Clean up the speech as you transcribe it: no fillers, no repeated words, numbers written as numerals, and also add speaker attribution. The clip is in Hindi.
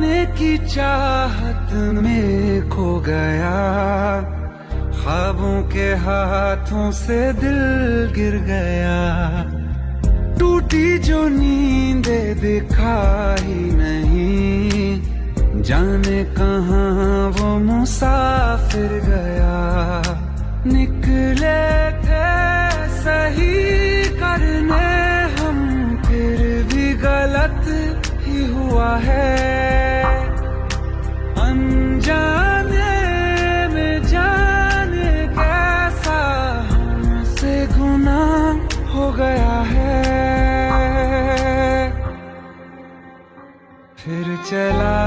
Speaker 1: पाने की चाहत में खो गया, ख्वाबों के हाथों से दिल गिर गया। टूटी जो नींदे दिखा ही नहीं, जाने कहाँ वो मुसाफिर गया। निकले थे सही करने हम, फिर भी गलत ही हुआ है। अनजाने में जाने कैसा हमसे गुनाह हो गया है। फिर चला